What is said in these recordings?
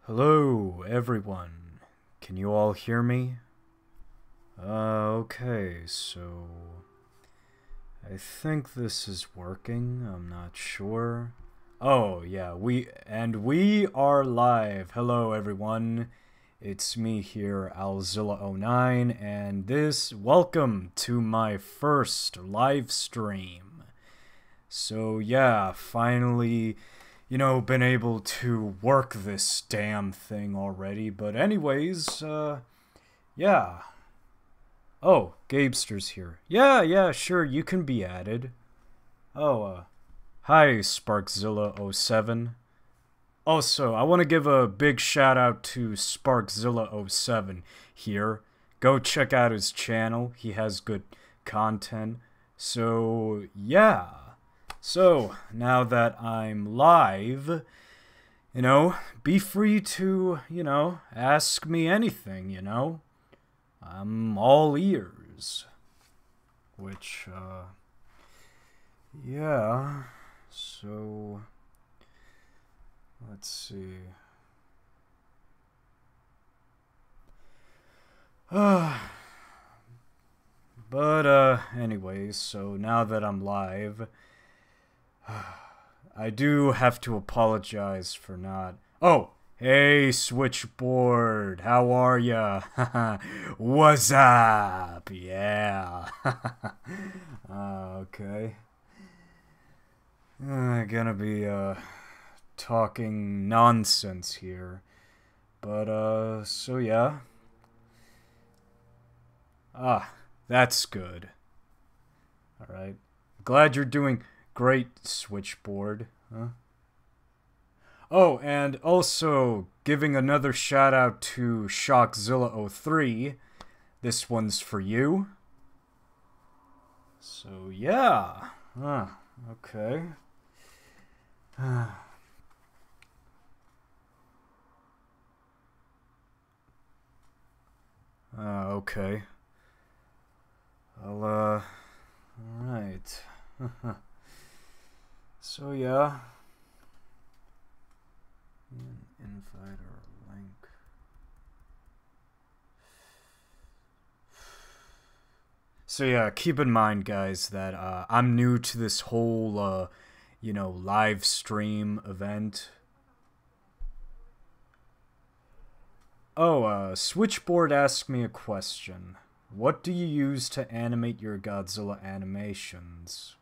Hello, everyone. Can you all hear me? Okay, so I think this is working. I'm not sure. Oh, yeah, we are live. Hello, everyone. It's me here, Alzilla 09, and welcome to my first live stream. So, yeah, finally, been able to work this damn thing already. But anyways, yeah. Oh, Gabester's here. Yeah, sure, you can be added. Oh, hi, Sparkzilla07. Also, I want to give a big shout out to Sparkzilla07 here. Go check out his channel. He has good content. So, yeah. So, now that I'm live, be free to, ask me anything, I'm all ears. Which, yeah. So, let's see. But, anyways, so now that I'm live, I do have to apologize for not... Oh! Hey, Switchboard! How are ya? What's up? Yeah. Okay. I'm gonna be, talking nonsense here. But, so yeah. Ah, that's good. Alright. Glad you're doing... Great, Switchboard. Huh? Oh, and also giving another shout out to Shockzilla03. This one's for you. So, yeah. Okay. Okay. Well, alright. So yeah, invite or link. So yeah, keep in mind, guys, that I'm new to this whole, live stream event. Oh, Switchboard asked me a question. What do you use to animate your Godzilla animations?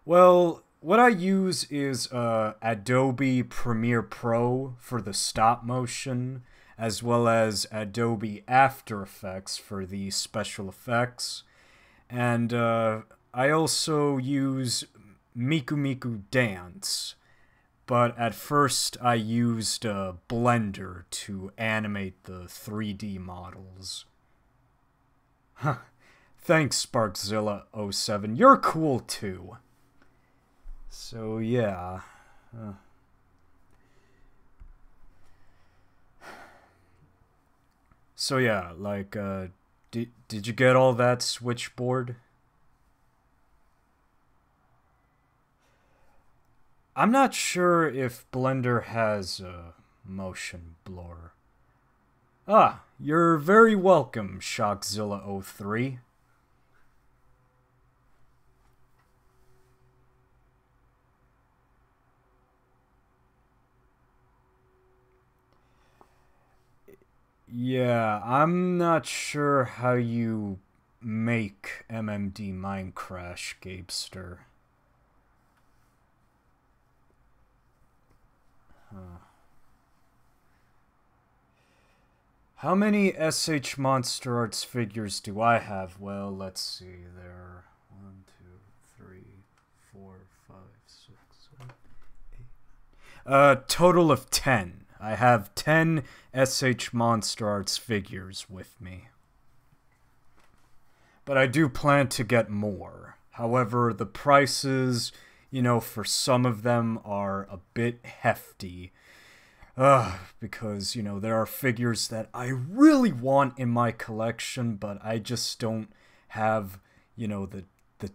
Well, what I use is Adobe Premiere Pro for the stop motion, as well as Adobe After Effects for the special effects. And I also use Miku Miku Dance. But at first I used Blender to animate the 3D models. Huh. Thanks, Sparkzilla07. You're cool too. So, yeah. So, yeah, like, did you get all that, Switchboard? I'm not sure if Blender has a motion blur. Ah, you're very welcome, Shockzilla03. Yeah, I'm not sure how you make MMD Minecrash, Gabester. How many SH Monster Arts figures do I have? Well, let's see. There are 1, 2, 3, 4, 5, 6, 7, 8. Total of 10. I have 10 SH Monster Arts figures with me. But I do plan to get more. However, the prices, for some of them are a bit hefty. Because, there are figures that I really want in my collection, but I just don't have, the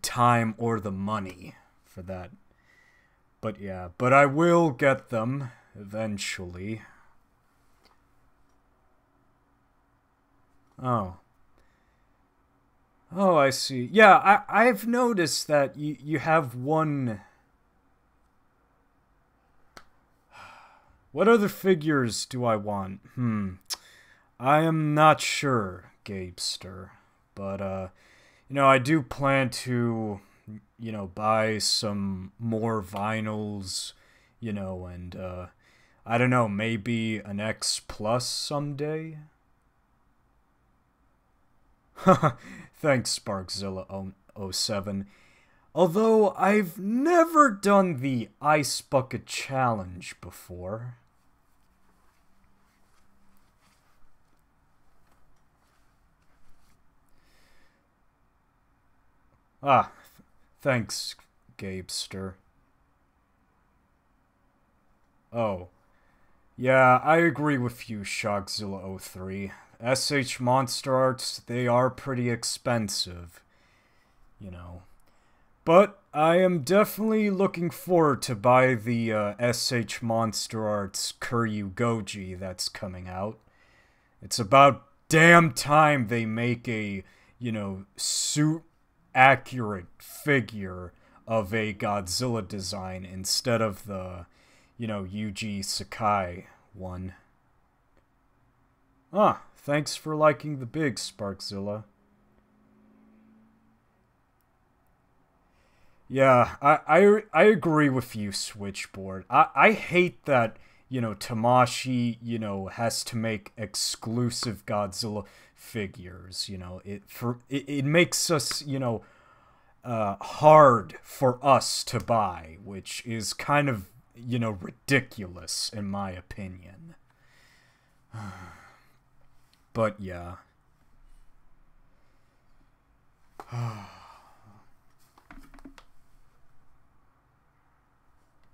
time or the money for that. But yeah, but I will get them eventually. Oh. Oh, I see. Yeah, I've noticed that you have one... What other figures do I want? I am not sure, Gabester. But, I do plan to, buy some more vinyls, and, I don't know, maybe an X Plus someday? Thanks, Sparkzilla07. Although I've never done the Ice Bucket Challenge before. Thanks, Gabester. Oh. Yeah, I agree with you, Shockzilla03. SH Monster Arts, they are pretty expensive. But I am definitely looking forward to buy the SH Monster Arts Kuryu Goji that's coming out. It's about damn time they make a, suit accurate figure of a Godzilla design instead of the, Yuji Sakai one. Thanks for liking the big, Sparkzilla. Yeah, I agree with you, Switchboard. I hate that, Tamashi, has to make exclusive Godzilla figures, it makes us, hard for us to buy, which is kind of, ridiculous in my opinion. But yeah.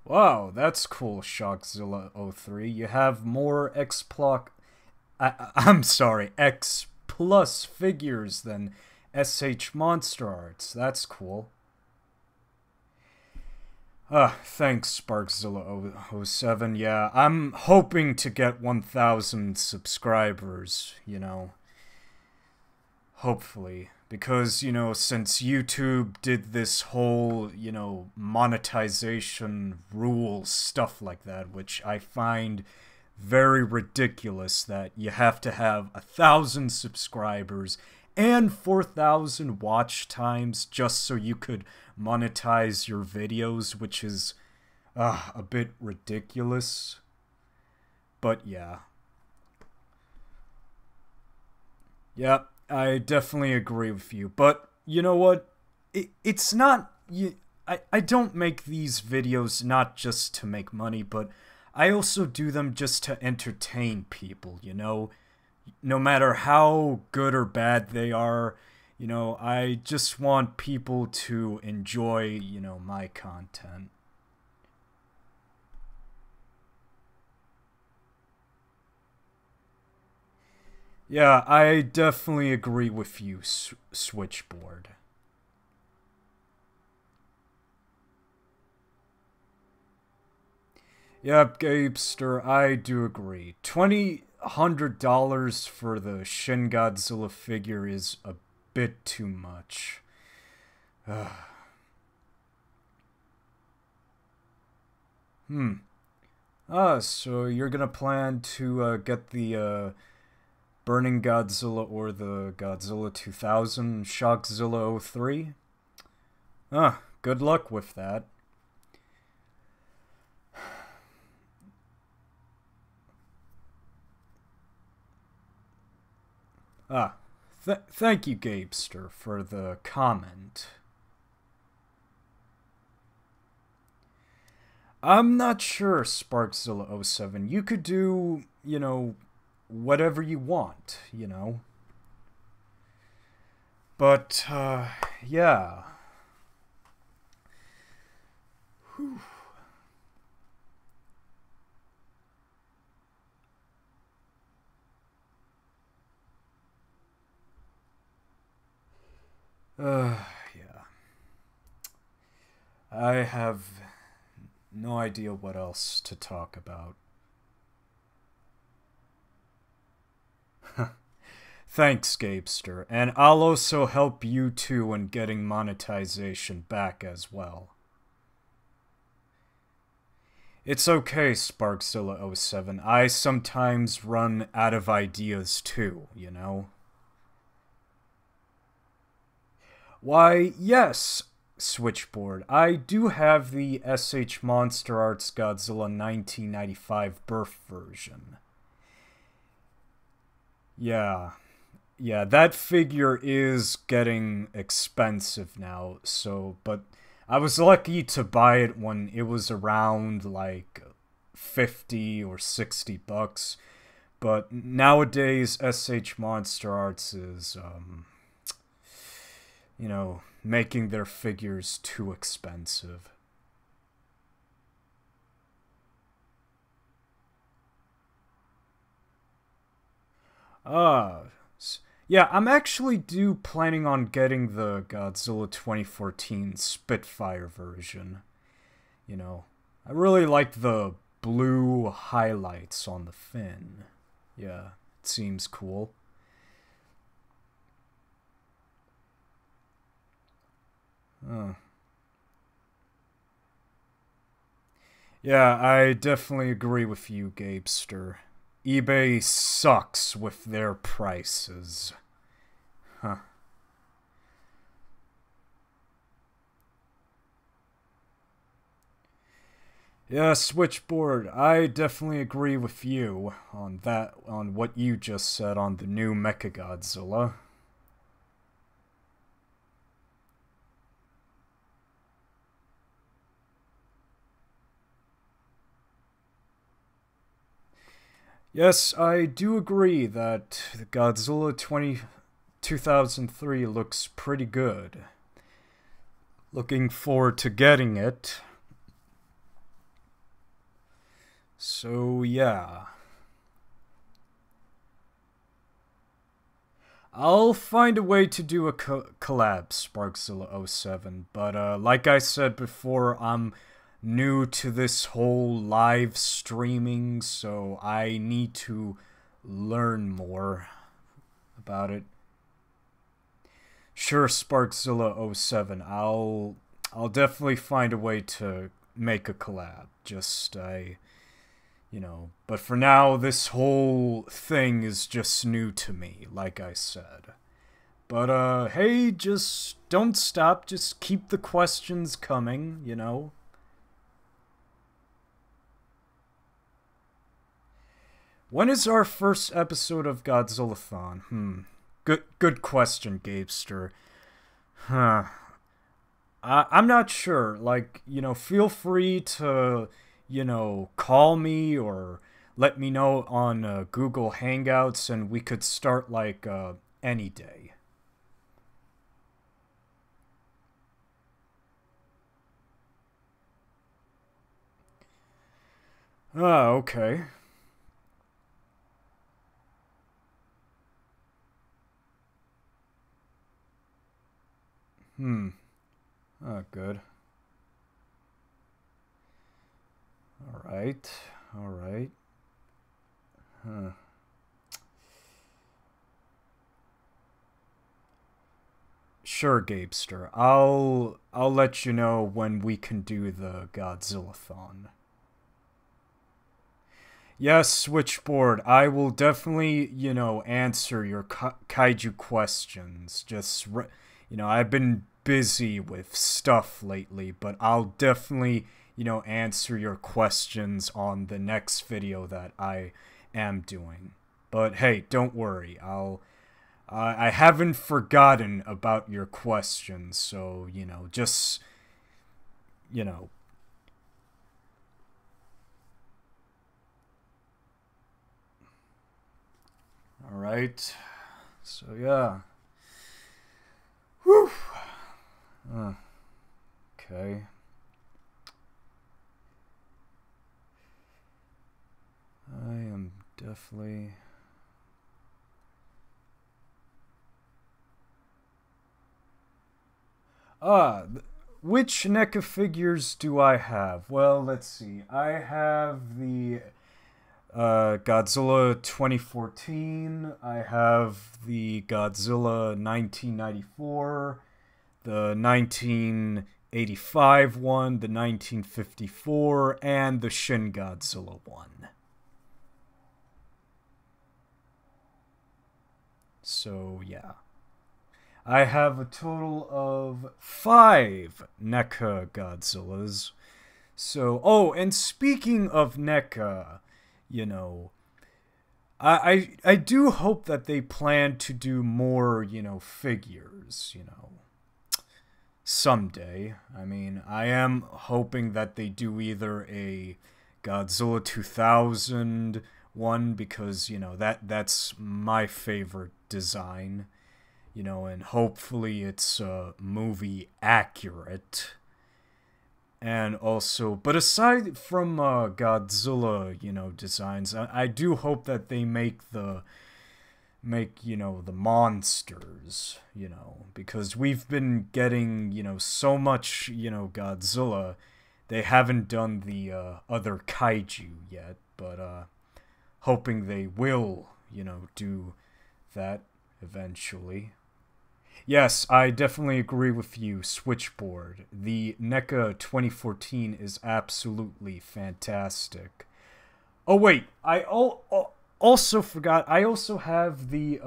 Wow, that's cool, Shockzilla03. You have more I'm sorry, X Plus figures than SH Monster Arts. That's cool. Thanks, Sparkzilla07. Yeah, I'm hoping to get 1,000 subscribers, Hopefully. Because, since YouTube did this whole, monetization rule stuff like that, which I find very ridiculous that you have to have 1,000 subscribers and 4,000 watch times just so you could monetize your videos, which is a bit ridiculous. But yeah. Yep. I definitely agree with you, but you know what? It's not... I don't make these videos not just to make money, but I also do them just to entertain people, No matter how good or bad they are, I just want people to enjoy, my content. Yeah, I definitely agree with you, Switchboard. Yep, Gabester, I do agree. $2,100 for the Shin Godzilla figure is a bit too much. So you're gonna plan to get the Burning Godzilla or the Godzilla 2000 Shockzilla 03? Good luck with that. Thank you, Gabester, for the comment. I'm not sure, Sparkzilla07. You could do, whatever you want, But, yeah. Whew. Yeah. I have no idea what else to talk about. Thanks, Gabester, and I'll also help you too in getting monetization back as well. It's okay, Sparkzilla07. I sometimes run out of ideas too, you know? Why, yes, Switchboard. I do have the SH Monster Arts Godzilla 1995 birth version. Yeah, that figure is getting expensive now, but I was lucky to buy it when it was around like 50 or 60 bucks. But nowadays, SH Monster Arts is, you know, making their figures too expensive. Yeah, I'm actually planning on getting the Godzilla 2014 Spitfire version. You know, I really like the blue highlights on the fin. Yeah, it seems cool. Yeah, I definitely agree with you, Gabester. eBay sucks with their prices. Huh. Yeah, Switchboard, I definitely agree with you on that, on what you just said on the new Mechagodzilla. Yes, I do agree that the Godzilla 2003 looks pretty good. Looking forward to getting it. So, yeah. I'll find a way to do a collab, Sparkzilla07, but like I said before, I'm new to this whole live streaming, so I need to learn more about it. Sure, Sparkzilla07, I'll definitely find a way to make a collab. You know, but for now, this whole thing is just new to me, like I said. But, hey, just don't stop, just keep the questions coming, you know? When is our first episode of Godzillathon? Good question, Gabester. Huh. I'm not sure. Like, you know, feel free to, you know, call me or let me know on Google Hangouts and we could start, like, any day. Okay. Good. Alright. Huh. Sure, Gabester. I'll let you know when we can do the Godzillathon. Yes, Switchboard, I will definitely, you know, answer your kaiju questions. You know, I've been busy with stuff lately, but I'll definitely, you know, answer your questions on the next video that I am doing. But hey, don't worry, I haven't forgotten about your questions, so, you know, just, you know. Alright, so yeah. Whew. Okay. I am definitely... which NECA figures do I have? Well, let's see. I have the Godzilla 2014. I have the Godzilla 1994, the 1985 one, the 1954, and the Shin Godzilla one. So, yeah. I have a total of 5 NECA Godzillas. So, oh, and speaking of NECA, you know, I do hope that they plan to do more, figures, someday. I mean, I am hoping that they do either a Godzilla 2000 one because, that's my favorite design, and hopefully it's movie accurate. And also, but aside from Godzilla, designs, I do hope that they make the monsters, because we've been getting, so much, Godzilla. They haven't done the other kaiju yet, but hoping they will, do that eventually. Yes, I definitely agree with you, Switchboard. The NECA 2014 is absolutely fantastic. Oh wait, I also forgot. I also have the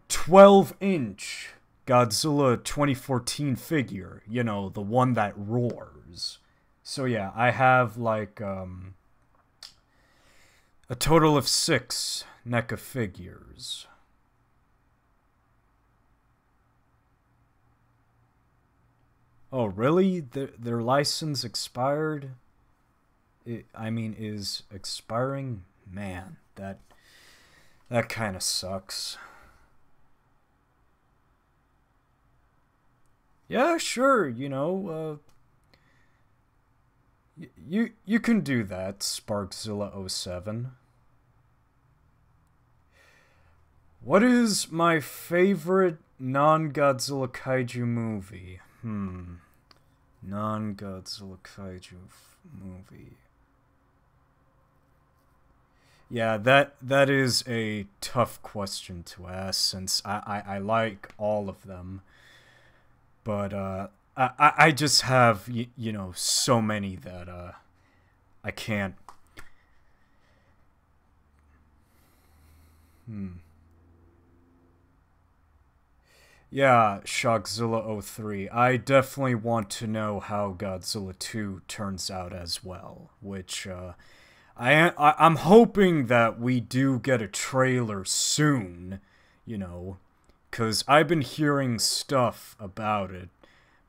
12-inch Godzilla 2014 figure. The one that roars. So yeah, I have like a total of 6 NECA figures. Oh, really? Their license expired? Is expiring? Man, that kind of sucks. Yeah, sure, you can do that, Sparkzilla07. What is my favorite non-Godzilla kaiju movie? Non-Godzilla kaiju movie. Yeah, that is a tough question to ask since I like all of them. But I just have so many that I can't. Yeah, Shockzilla03. I definitely want to know how Godzilla 2 turns out as well, which I'm hoping that we do get a trailer soon, cuz I've been hearing stuff about it,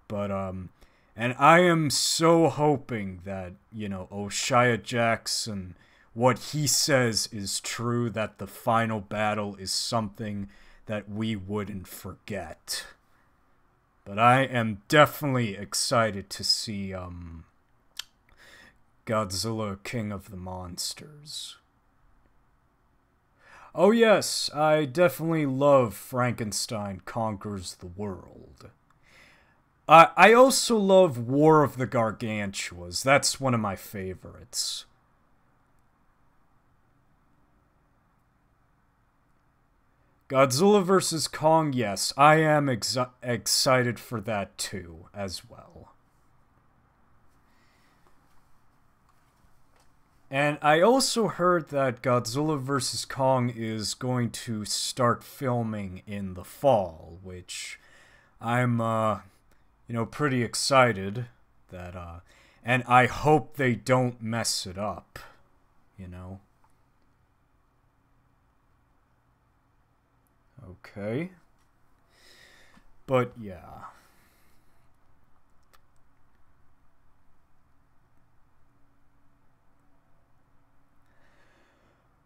but and I am so hoping that, Oshia Jackson, what he says is true, that the final battle is something that we wouldn't forget. But I am definitely excited to see Godzilla King of the Monsters. Oh yes, I definitely love Frankenstein Conquers the World. I also love War of the Gargantuas. That's one of my favorites. Godzilla vs. Kong, yes, I am excited for that too, as well. And I also heard that Godzilla vs. Kong is going to start filming in the fall, which I'm, pretty excited that, and I hope they don't mess it up, Okay. But yeah.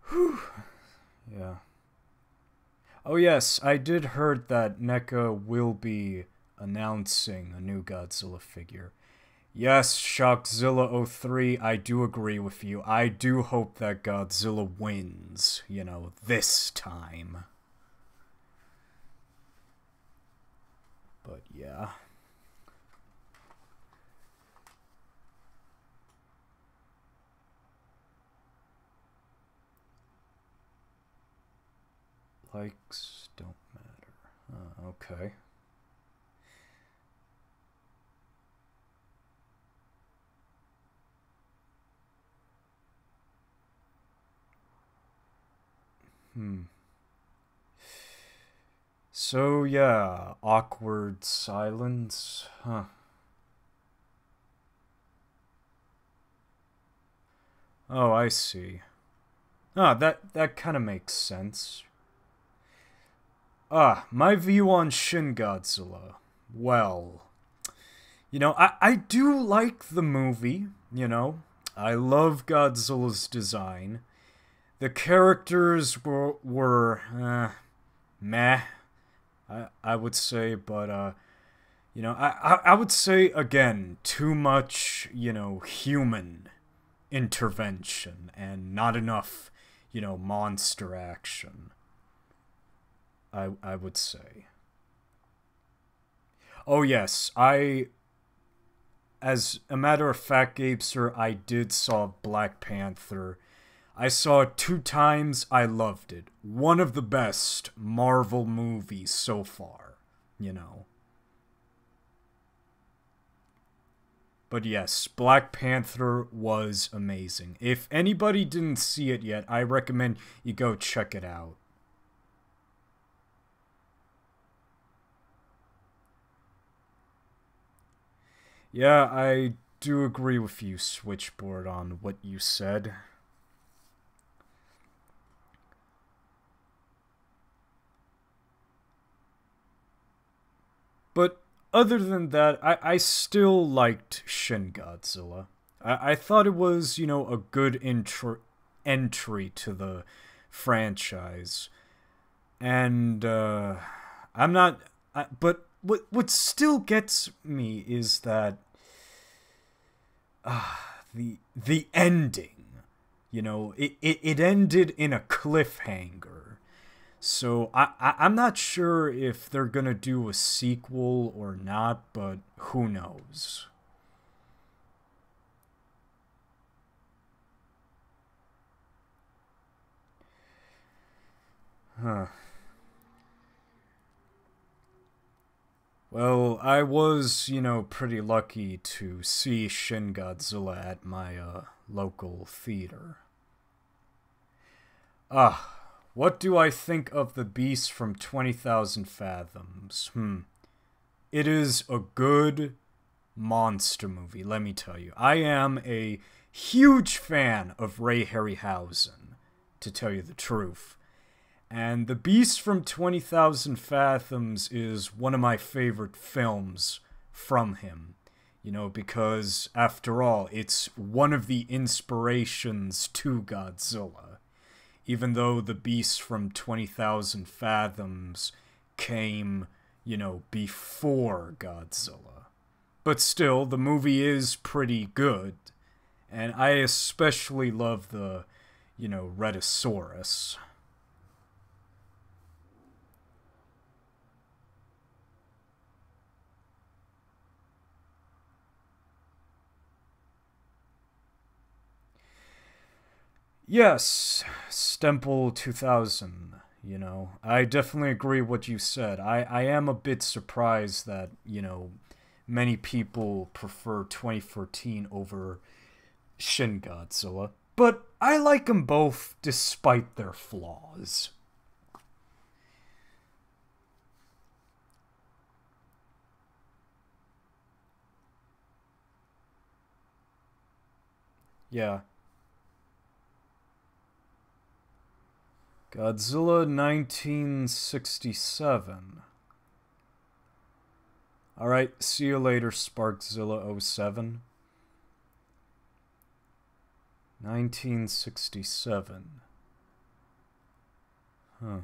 Whew. Yeah. Oh yes, I did heard that NECA will be announcing a new Godzilla figure. Yes, Shockzilla03, I do agree with you. I do hope that Godzilla wins, this time. But yeah. Likes don't matter. Okay. So, yeah, awkward silence. Huh. Oh, I see. Ah, that kind of makes sense. My view on Shin Godzilla. Well, I do like the movie, I love Godzilla's design. The characters were meh, I would say, but, I would say, again, too much, human intervention and not enough, monster action. I would say. Oh yes, as a matter of fact, Gabe Sir, I did saw Black Panther. I saw it 2 times. I loved it. One of the best Marvel movies so far, But yes, Black Panther was amazing. If anybody didn't see it yet, I recommend you go check it out. Yeah, I do agree with you, Switchboard, on what you said. But other than that, I still liked Shin Godzilla. I thought it was, a good entry to the franchise. And, I'm not. But what still gets me is that the ending. It ended in a cliffhanger. So I'm not sure if they're gonna do a sequel or not, but who knows? Huh. Well, I was, pretty lucky to see Shin Godzilla at my local theater. What do I think of the Beast from 20,000 Fathoms? It is a good monster movie, let me tell you. I am a huge fan of Ray Harryhausen, to tell you the truth. And The Beast from 20,000 Fathoms is one of my favorite films from him. Because, after all, it's one of the inspirations to Godzilla. Even though The Beast from 20,000 Fathoms came, before Godzilla. But still, the movie is pretty good. And I especially love the, Rhedosaurus. Yes, Stemple 2000, I definitely agree what you said. I am a bit surprised that, many people prefer 2014 over Shin Godzilla. But I like them both despite their flaws. Yeah. Godzilla 1967. Alright, see you later, Sparkzilla07. 1967. Huh.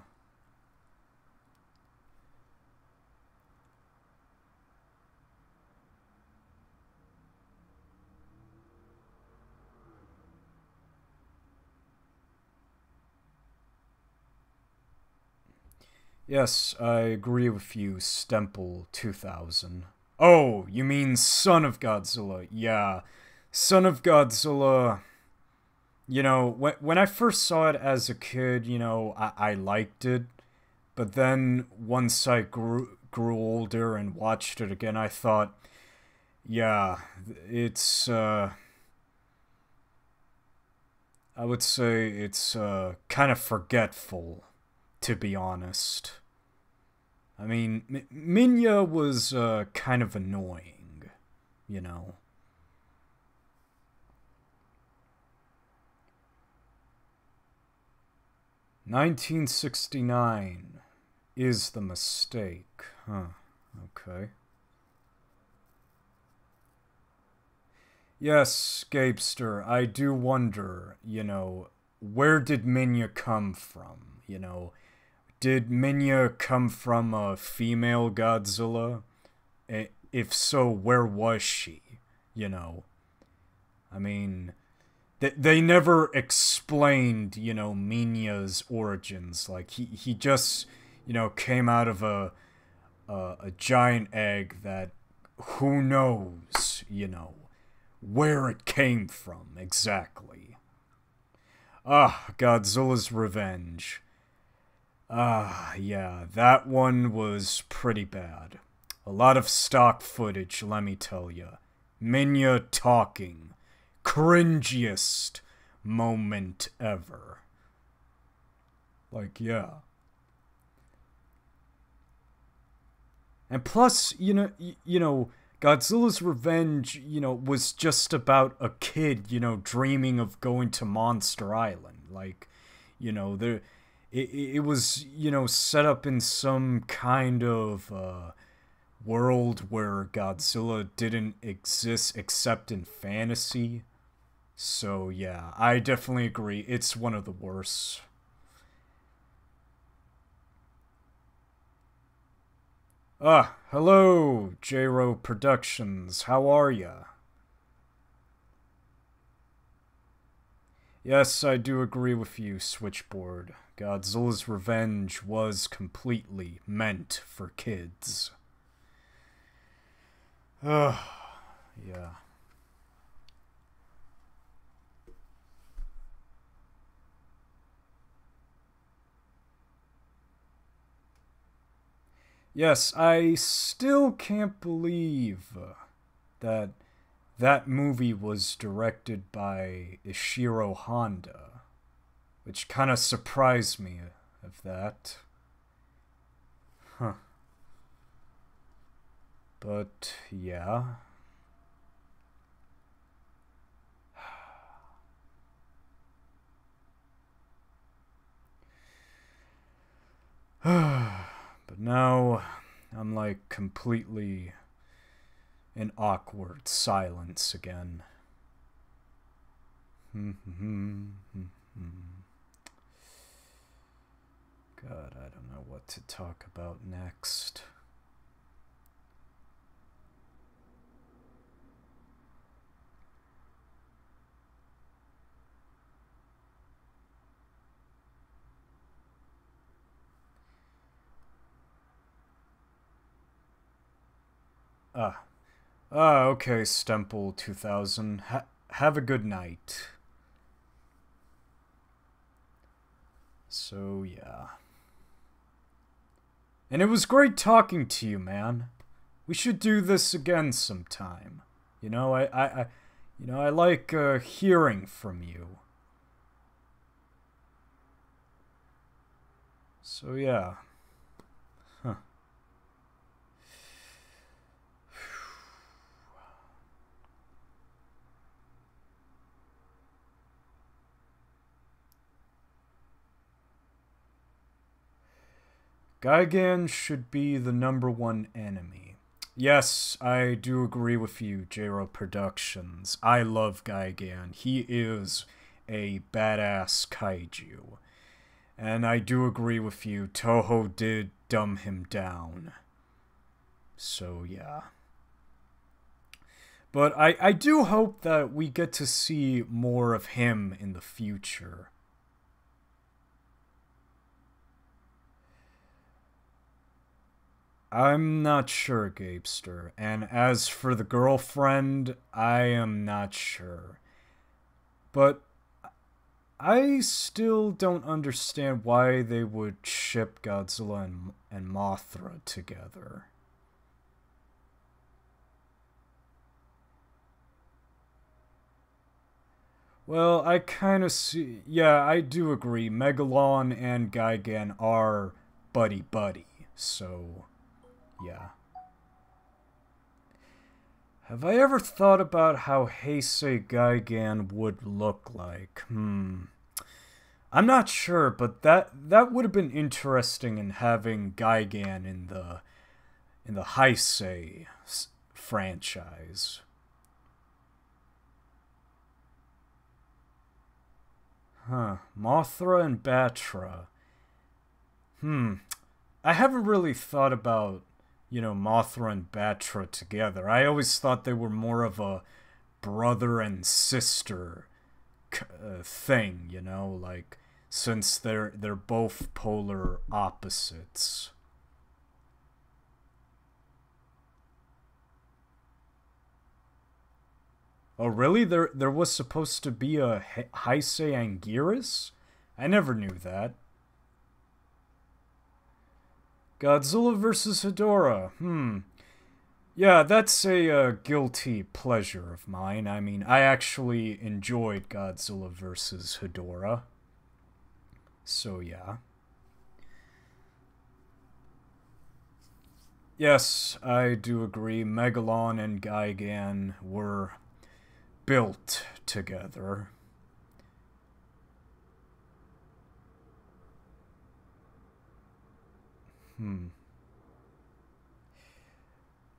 Yes, I agree with you, Stemple 2000. Oh, you mean Son of Godzilla. Yeah. Son of Godzilla. When I first saw it as a kid, I liked it. But then once I grew older and watched it again, I thought, yeah, it's I would say it's kind of forgetful, to be honest. I mean, Minya was kind of annoying, you know. 1969 is the mistake, huh? Okay. Yes, Gapester, I do wonder, where did Minya come from? Did Minya come from a female Godzilla? If so, where was she? I mean, they never explained, Minya's origins. Like, he just, came out of a giant egg that who knows, where it came from exactly. Ah, Godzilla's Revenge. Ah, yeah, that one was pretty bad. A lot of stock footage, let me tell ya. Minya talking. Cringiest moment ever. Like, yeah. And plus, Godzilla's Revenge, was just about a kid, dreaming of going to Monster Island. Like, there, it was, set up in some kind of world where Godzilla didn't exist except in fantasy. So, yeah, I definitely agree. It's one of the worst. Ah, hello, J-Ro Productions. How are ya? Yes, I do agree with you, Switchboard. Godzilla's Revenge was completely meant for kids. Ugh, yeah. Yes, I still can't believe that that movie was directed by Ishiro Honda, which kind of surprised me of that. Huh. But, yeah. But now I'm like completely in awkward silence again. God, I don't know what to talk about next. Okay, Stemple 2000. Have a good night. So, yeah. And it was great talking to you, man. We should do this again sometime. I like hearing from you. So, yeah. Huh. Gigan should be the #1 enemy. Yes, I do agree with you, J-Ro Productions. I love Gigan. He is a badass kaiju. And I do agree with you, Toho did dumb him down. So, yeah. But I do hope that we get to see more of him in the future. I'm not sure, Gapester. And as for the girlfriend, I am not sure. But I still don't understand why they would ship Godzilla and Mothra together. Well, I kind of see... Yeah, I do agree. Megalon and Gigan are buddy-buddy, so... Yeah. Have I ever thought about how Heisei Gigan would look like? I'm not sure, but that would have been interesting in having Gigan in the Heisei franchise. Huh. Mothra and Batra. I haven't really thought about, Mothra and Batra together. I always thought they were more of a brother and sister thing, like, since they're both polar opposites. Oh, really? There was supposed to be a Heisei Anguirus? I never knew that. Godzilla vs. Hedorah. Yeah, that's a guilty pleasure of mine. I mean, I actually enjoyed Godzilla vs. Hedorah. So, yeah. Yes, I do agree. Megalon and Gigan were built together.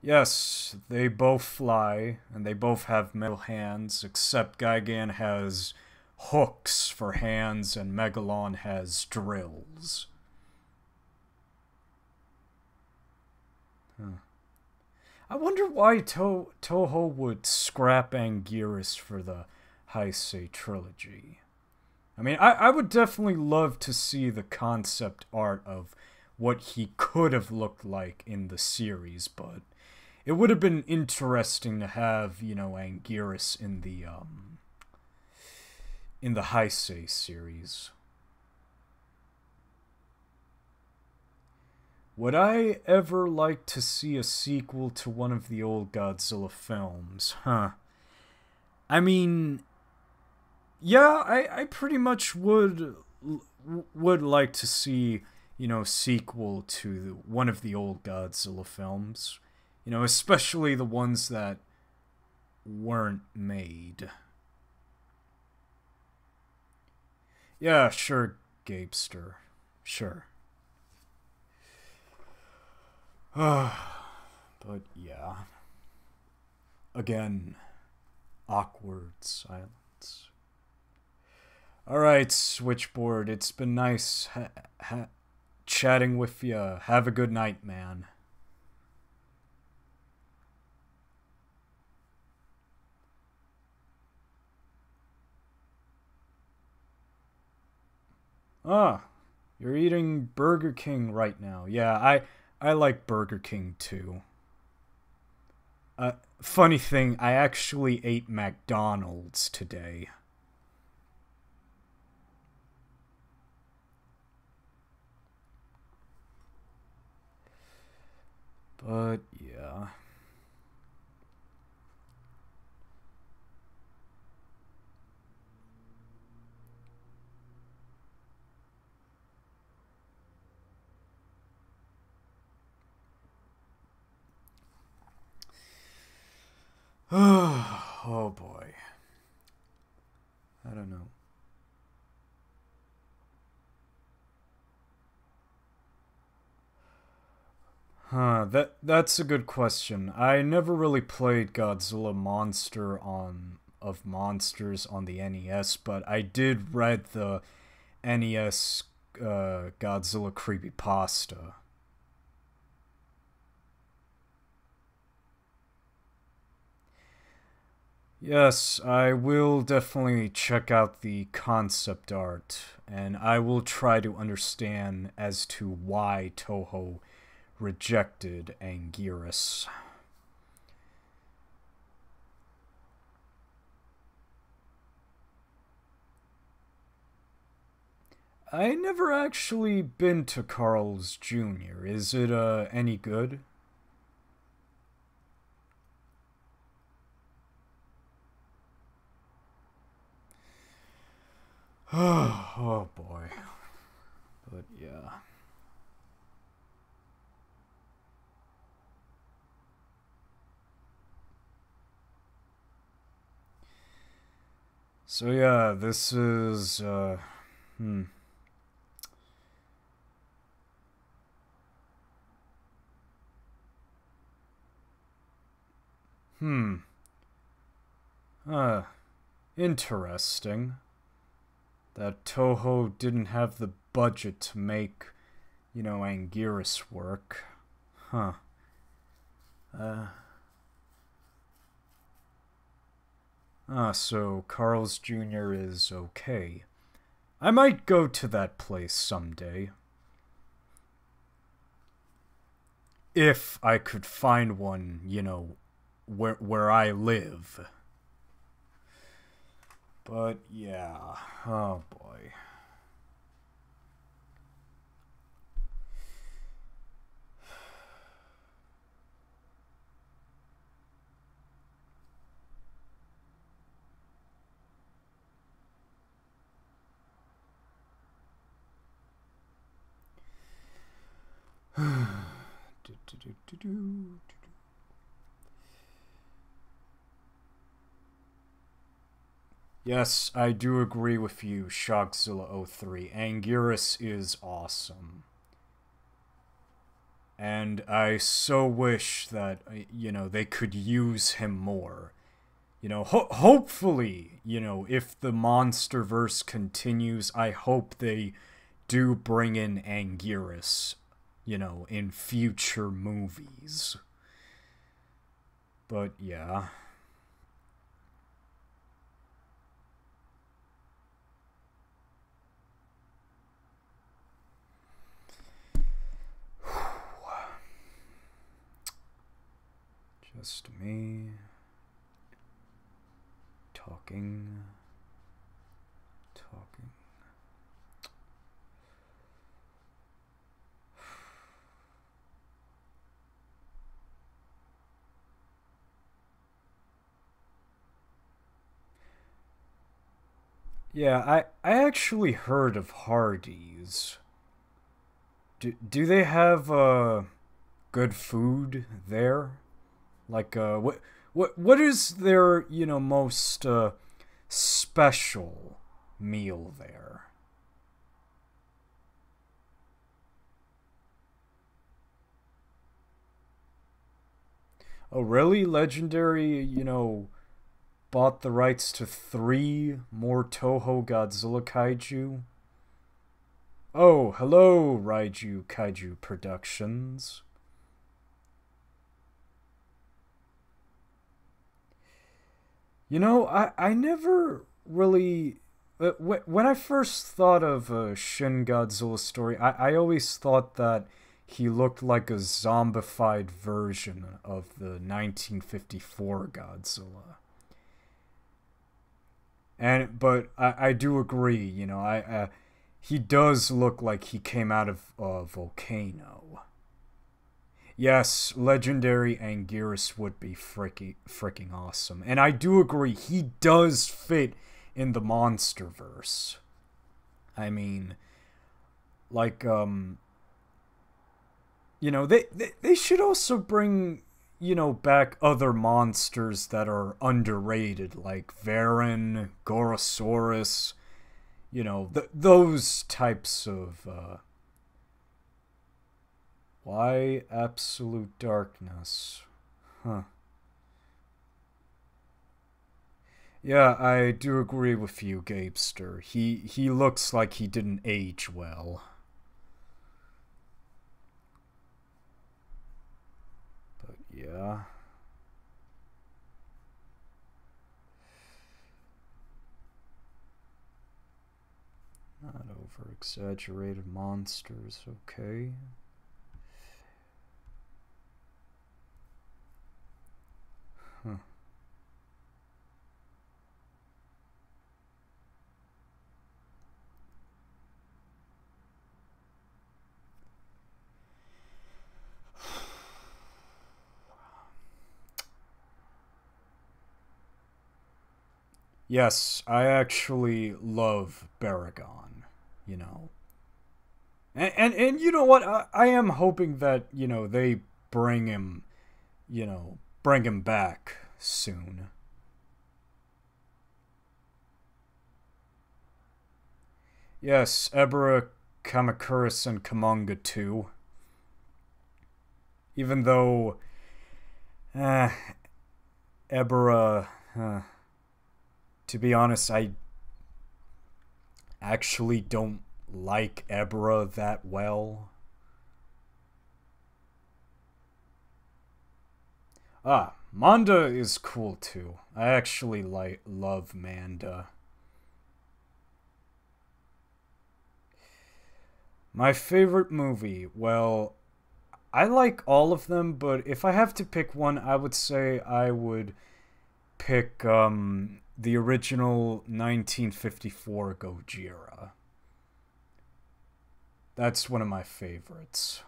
Yes, they both fly, and they both have metal hands, except Gigan has hooks for hands and Megalon has drills. I wonder why Toho would scrap Anguirus for the Heisei trilogy. I mean, I would definitely love to see the concept art of what he could have looked like in the series, but it would have been interesting to have, Anguirus in the Heisei series. Would I ever like to see a sequel to one of the old Godzilla films? I mean, yeah, I pretty much would like to see, sequel to one of the old Godzilla films. Especially the ones that weren't made. Yeah, sure, Gabester. Sure. But yeah. Again, awkward silence. Alright, Switchboard, it's been nice chatting with you. Have a good night, man. Ah, you're eating Burger King right now. Yeah, I like Burger King too. Funny thing, I actually ate McDonald's today. But, yeah. Oh boy. I don't know. That's a good question. I never really played Godzilla Monster of Monsters on the NES, but I did read the NES Godzilla creepypasta. Yes, I will definitely check out the concept art, and I will try to understand as to why Toho rejected Anguirus. I never actually been to Carl's Jr. Is it, any good? Oh boy. But yeah. So yeah, this is, hmm. Hmm. Uh, Interesting. That Toho didn't have the budget to make, Anguirus work. Huh. Uh. So Carl's Jr. is okay. I might go to that place someday. If I could find one, where I live. But yeah, oh boy. Yes, I do agree with you, Shockzilla03. Anguirus is awesome. And I so wish that, they could use him more. Hopefully, if the Monsterverse continues, I hope they do bring in Anguirus, in future movies. But yeah. Just me talking. Yeah, I actually heard of Hardee's. Do they have good food there? Like what is their, most special meal there? Oh, really? Legendary, bought the rights to 3 more Toho Godzilla kaiju? Oh, hello, Raiju Kaiju Productions. I never really. When I first thought of a Shin Godzilla story, I always thought that he looked like a zombified version of the 1954 Godzilla. But I do agree, he does look like he came out of a volcano. Yes, legendary Anguirus would be freaking awesome. And I do agree, he does fit in the Monsterverse. I mean, like, they should also bring, back other monsters that are underrated, like Varan, Gorosaurus, those types of, why absolute darkness? Huh. Yeah, I do agree with you, Gapester. He looks like he didn't age well. But yeah. Not over exaggerated monsters, okay. Huh. Yes, I actually love Baragon, you know. And you know what? I am hoping that, they bring him, bring him back soon. Yes, Ebra, Kamakuris, and Kamanga too. Even though, uh, Ebra, to be honest, I actually don't like Ebra that well. Ah, Manda is cool too. I actually love Manda. My favorite movie, well, I like all of them, but if I have to pick one, I would say I would pick the original 1954 Gojira. That's one of my favorites.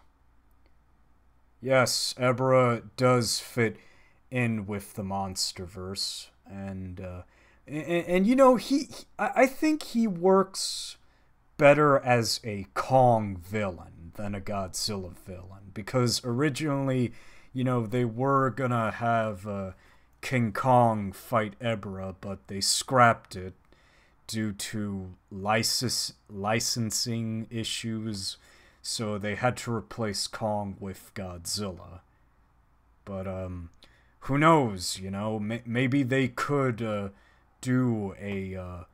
Yes, Ebra does fit in with the MonsterVerse, and I think he works better as a Kong villain than a Godzilla villain, because originally, they were gonna have King Kong fight Ebra, but they scrapped it due to licensing issues, so they had to replace Kong with Godzilla. But who knows? Maybe they could do a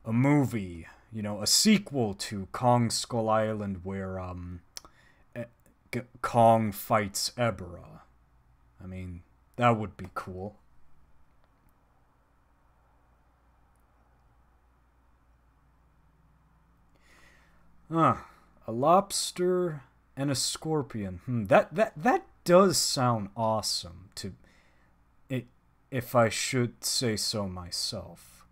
movie, a sequel to Kong Skull Island where Kong fights Ebra. I mean, that would be cool. A lobster and a scorpion. That does sound awesome. If I should say so myself.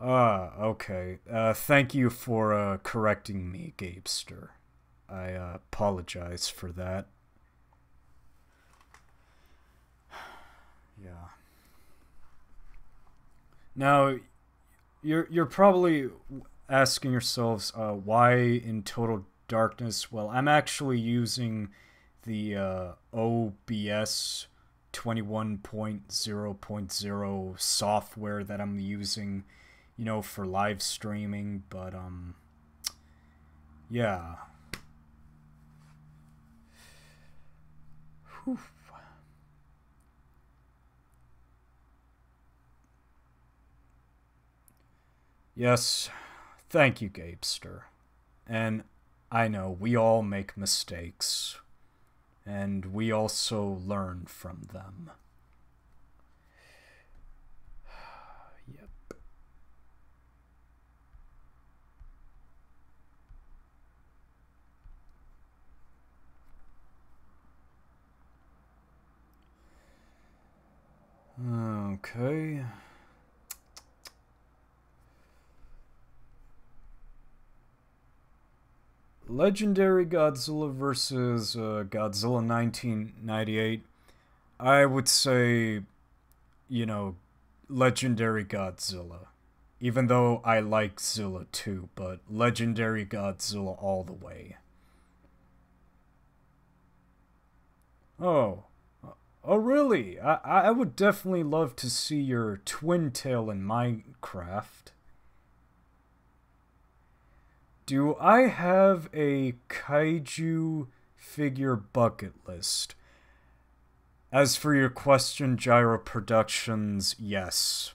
Okay. Thank you for correcting me, Gabester. I apologize for that. Yeah. Now, you're probably asking yourselves why in Total Darkness. Well, I'm actually using the OBS 21.0.0 software that I'm using, for live streaming, but yeah. Whew. Yes, thank you, Gabester. And I know we all make mistakes, and we also learn from them. Yep. Okay. Legendary Godzilla versus Godzilla 1998. I would say, Legendary Godzilla. Even though I like Zilla too, but Legendary Godzilla all the way. Oh. Oh, really? I would definitely love to see your twin tail in Minecraft. Do I have a kaiju figure bucket list? As for your question, Gyro Productions, yes.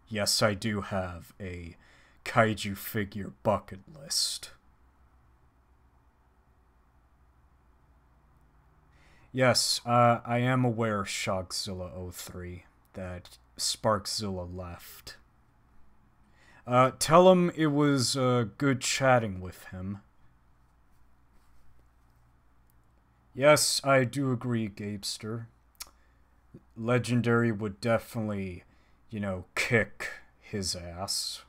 Yes, I do have a kaiju figure bucket list. Yes, I am aware, Shockzilla03, that Sparkzilla left. Tell him it was good chatting with him. Yes, I do agree, Gabester. Legendary would definitely, kick his ass.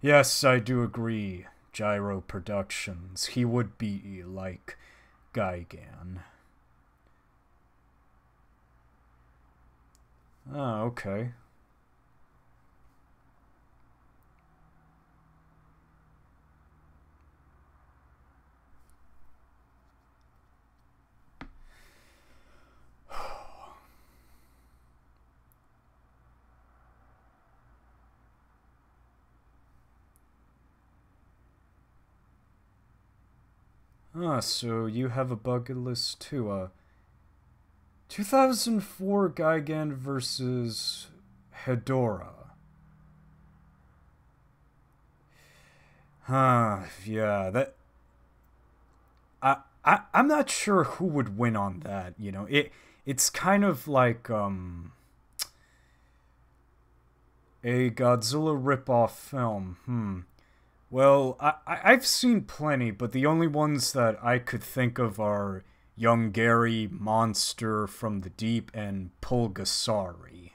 Yes, I do agree, Gyro Productions. He would be like Gigan. Oh, okay. Ah, so you have a bucket list too. 2004 Gigan versus Hedorah. Huh, yeah, that... I'm not sure who would win on that, you know. It's kind of like, a Godzilla ripoff film. Well, I've seen plenty, but the only ones that I could think of are Young Gary, Monster from the Deep, and Pulgasari.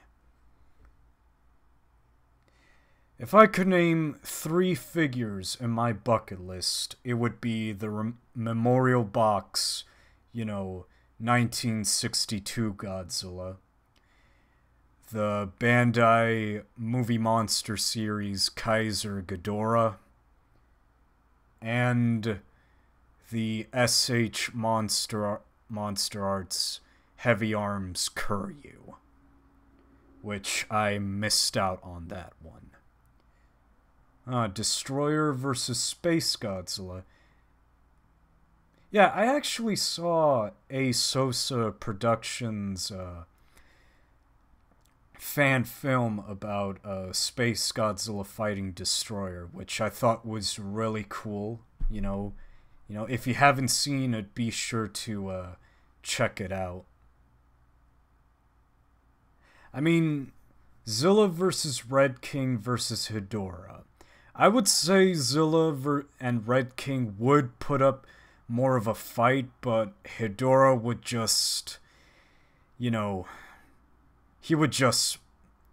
If I could name 3 figures in my bucket list, it would be the memorial box, you know, 1962 Godzilla, the Bandai Movie Monster series Kaiser Ghidorah, and the SH Monster Arts Heavy Arms Kuryu, which I missed out on that one. Destroyer versus Space Godzilla. Yeah, I actually saw a Sosa Productions fan film about Space Godzilla fighting Destroyer, which I thought was really cool. If you haven't seen it, be sure to check it out. I mean, Zilla versus Red King versus Hedorah. I would say Zilla and Red King would put up more of a fight, but Hedorah would just, he would just,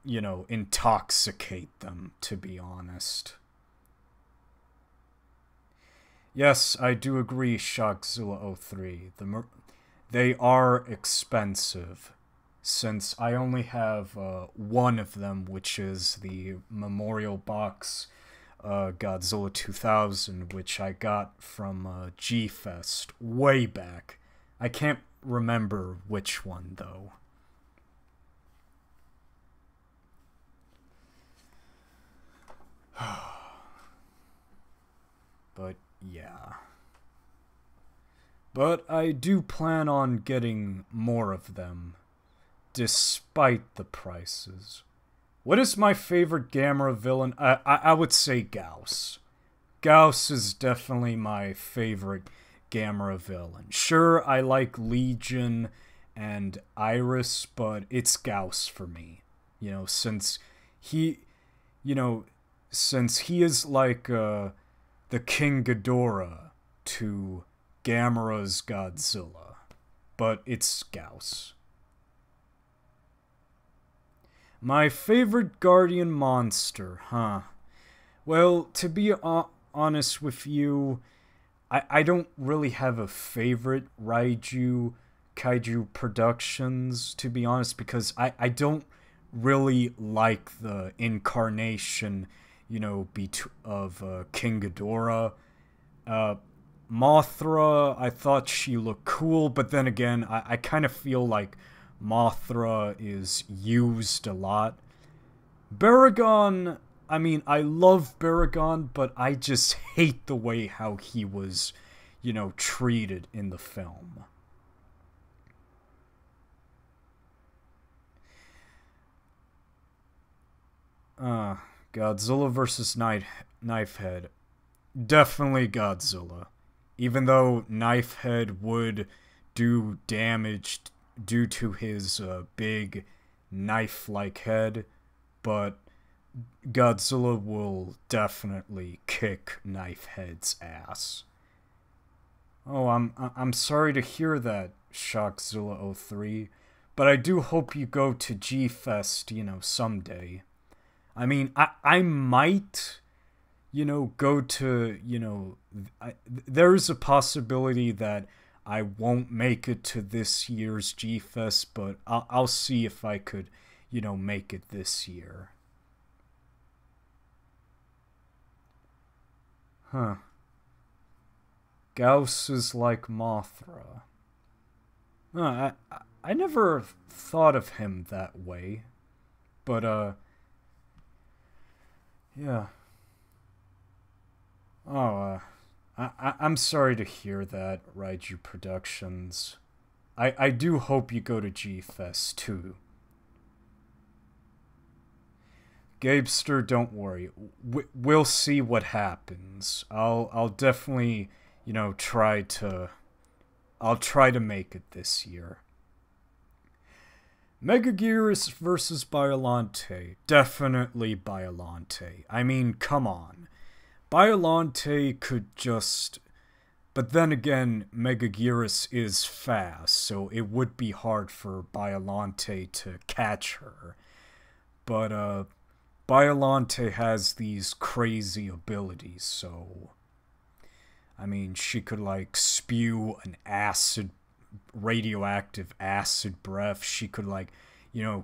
intoxicate them, to be honest. Yes, I do agree, Shockzilla 03. They are expensive, since I only have one of them, which is the Memorial Box Godzilla 2000, which I got from G-Fest way back. I can't remember which one, though. But yeah. But I do plan on getting more of them, despite the prices. What is my favorite Gamera villain? I would say Gauss. Gauss is definitely my favorite Gamera villain. Sure, I like Legion and Iris, but it's Gauss for me. Since he is like the King Ghidorah to Gamera's Godzilla. But it's Gauss. My favorite Guardian monster, huh? Well, to be honest with you, I don't really have a favorite Kaiju Productions, to be honest, because I don't really like the incarnation, of King Ghidorah. Mothra, I thought she looked cool, but then again, I kind of feel like Mothra is used a lot. Baragon, I mean, I love Baragon, but I just hate the way how he was, treated in the film. Godzilla versus Knifehead. Definitely Godzilla. Even though Knifehead would do damage due to his big knife-like head, but Godzilla will definitely kick Knifehead's ass. Oh, I'm sorry to hear that, Shockzilla 03, but I do hope you go to G-Fest, someday. I mean, I might, go to, there's a possibility that I won't make it to this year's G-Fest, but I'll see if I could, make it this year. Huh. Gauss is like Mothra. I never thought of him that way. But, yeah. Oh, I'm sorry to hear that, Raiju Productions. I do hope you go to G-Fest, too. Gabester, don't worry. We'll see what happens. I'll definitely, try to... I'll try to make it this year. Megaguirus versus Biollante. Definitely Biollante. I mean, come on. Biollante could just... But then again, Megaguirus is fast, so it would be hard for Biollante to catch her. But, Biollante has these crazy abilities, so... I mean, she could, like, spew an radioactive acid breath. She could, like,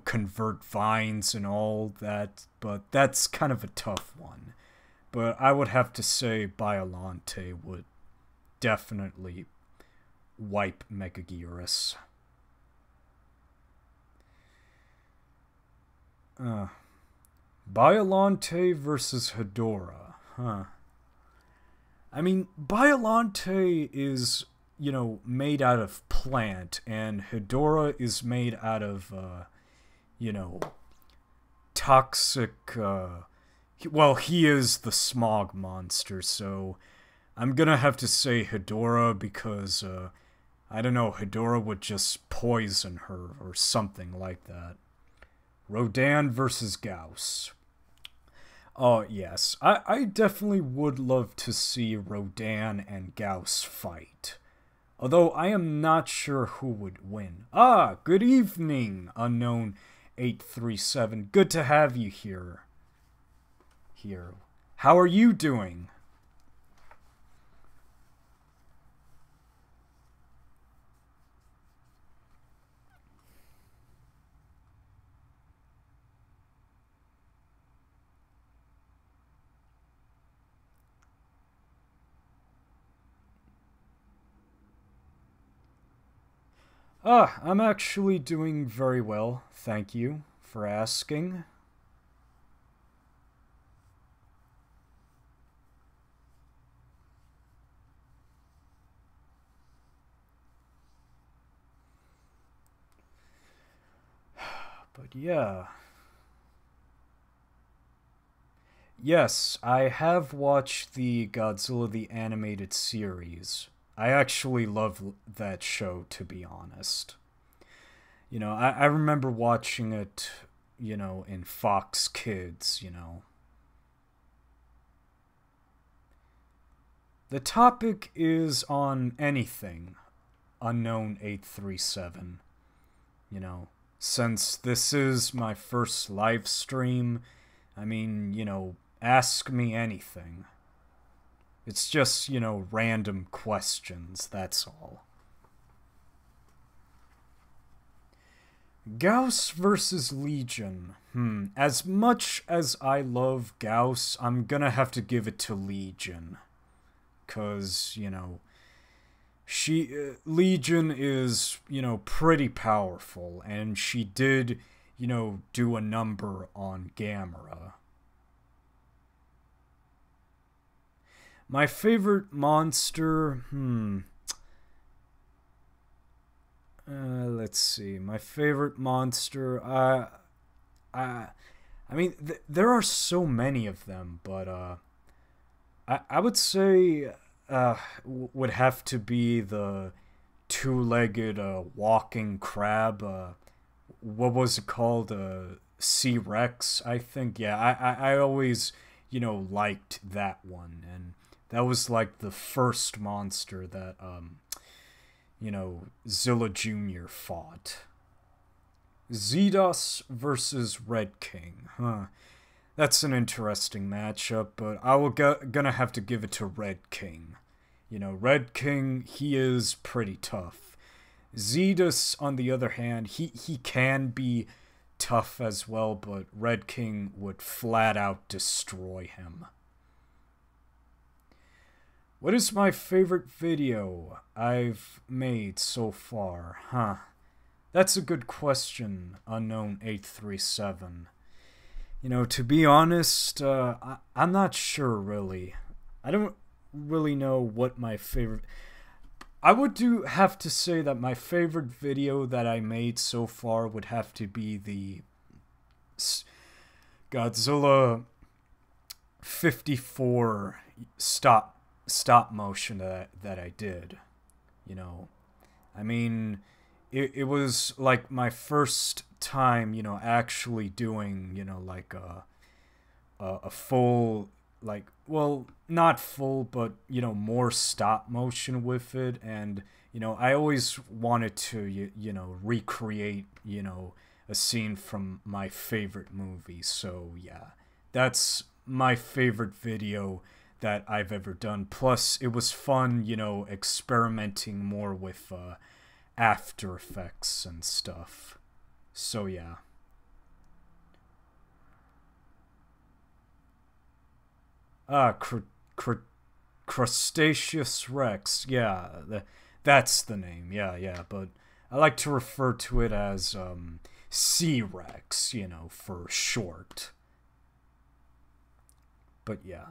convert vines and all that, but that's kind of a tough one. But I would have to say Biollante would definitely wipe Megaguirus. Biollante versus Hedorah. Huh. I mean, Biollante is, made out of plant, and Hedorah is made out of, toxic, well, he is the smog monster, so I'm gonna have to say Hedorah because, I don't know, Hedorah would just poison her or something like that. Rodan versus Gauss. Oh, yes. I definitely would love to see Rodan and Gauss fight. Although I am not sure who would win. Ah, good evening, Unknown 837. Good to have you here. How are you doing? I'm actually doing very well, thank you for asking. But yeah. Yes, I have watched the Godzilla the Animated Series. I actually love that show, to be honest. I remember watching it, in Fox Kids, The topic is on anything, Unknown 837. Since this is my first live stream, I mean, ask me anything. It's just, random questions, that's all. Gauss versus Legion. As much as I love Gauss, I'm gonna have to give it to Legion. 'Cause, Legion is, pretty powerful, and she did, do a number on Gamera. My favorite monster, let's see. My favorite monster, I mean, there are so many of them, but, I would say, would have to be the two-legged, walking crab, what was it called, C-Rex, I think, yeah, I always, liked that one, and that was, like, the first monster that, Zilla Jr. fought. Zedos versus Red King. That's an interesting matchup, but gonna have to give it to Red King. Red King, he is pretty tough. Zedos, on the other hand, he can be tough as well, but Red King would flat out destroy him. What is my favorite video I've made so far? That's a good question, Unknown837. You know, to be honest, I'm not sure, really. I don't really know what my favorite... I would have to say that my favorite video that I made so far would have to be the Godzilla 54 stop motion that I did. You know, I mean, it was like my first time, you know, actually doing, you know, like a full, like, well, not full, but, you know, more stop motion with it. And, you know, I always wanted to, you know, recreate, you know, a scene from my favorite movie. So, yeah, that's my favorite video that I've ever done. Plus, it was fun, you know, experimenting more with After Effects and stuff. So, yeah. Crustaceous Rex. Yeah, that's the name. Yeah. But I like to refer to it as C-Rex, you know, for short. But yeah.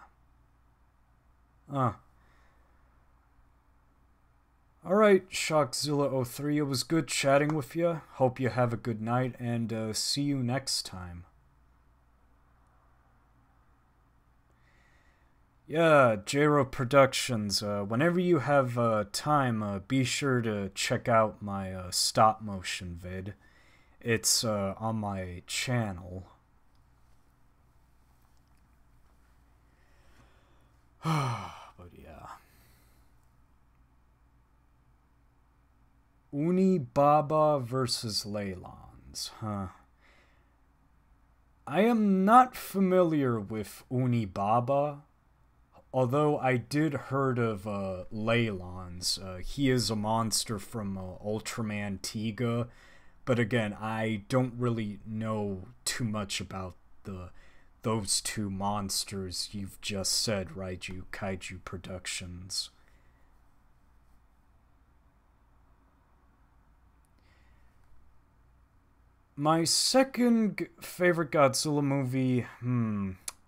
Alright, Shockzilla03, it was good chatting with you. Hope you have a good night, and see you next time. Yeah, J-Ro Productions, whenever you have time, be sure to check out my stop motion vid. It's on my channel. But yeah. Unibaba versus Leylons, I am not familiar with Unibaba, although I did heard of Leylons. He is a monster from Ultraman Tiga, but again, I don't really know too much about those two monsters you've just said, Raiju Kaiju Productions. My second favorite Godzilla movie,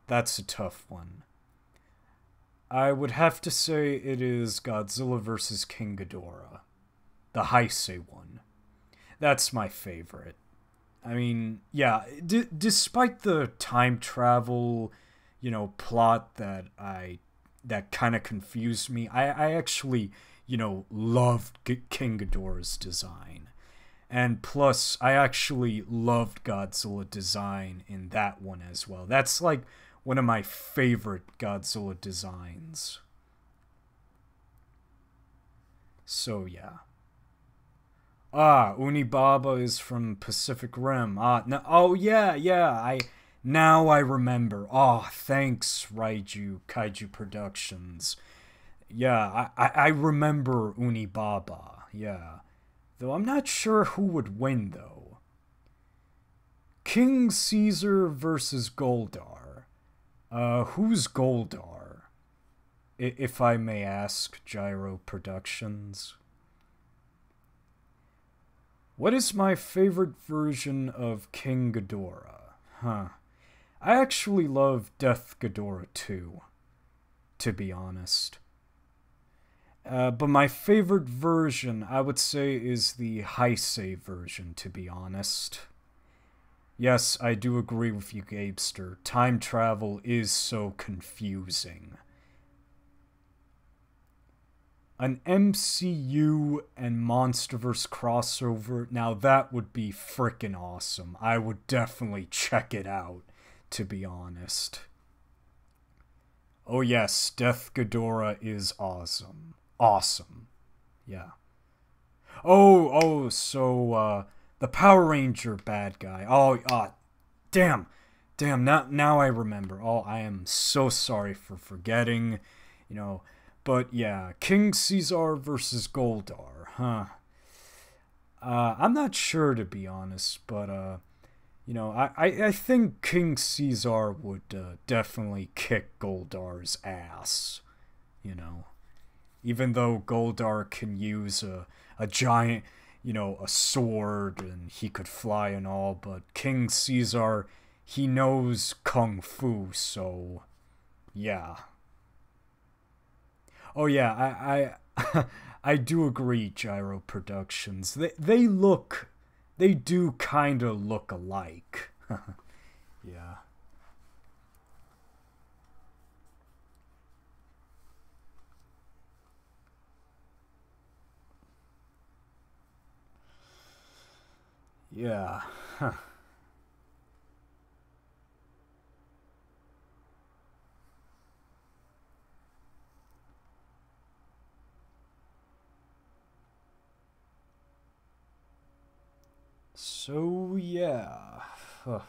that's a tough one. I would have to say it is Godzilla vs. King Ghidorah, the Heisei one. That's my favorite. I mean, yeah, despite the time travel, you know, plot that kind of confused me, I actually, you know, loved King Ghidorah's design. And plus, I actually loved Godzilla design in that one as well. That's like one of my favorite Godzilla designs. So, yeah. Unibaba is from Pacific Rim. No, oh, yeah, now I remember. Thanks, Raiju Kaiju Productions. Yeah, I remember Unibaba, yeah. Though I'm not sure who would win, though. King Caesar versus Goldar. Who's Goldar? If I may ask, Gyro Productions. What is my favorite version of King Ghidorah? I actually love Death Ghidorah too, to be honest. But my favorite version, I would say, is the Heisei version, to be honest. Yes, I do agree with you, Gabester. Time travel is so confusing. An MCU and MonsterVerse crossover, now that would be frickin' awesome. I would definitely check it out, to be honest. Oh yes, Death Ghidorah is awesome. Awesome. Yeah. So, the Power Ranger bad guy. Damn, now I remember. I am so sorry for forgetting, you know. But yeah, King Caesar versus Goldar, I'm not sure, to be honest, but, I think King Caesar would definitely kick Goldar's ass, you know. Even though Goldar can use a giant, a sword and he could fly and all, but King Caesar, he knows Kung Fu, so yeah. Oh yeah, I I do agree, Gyro Productions. They do kind of look alike. Yeah. Yeah. Huh. So yeah. Huh.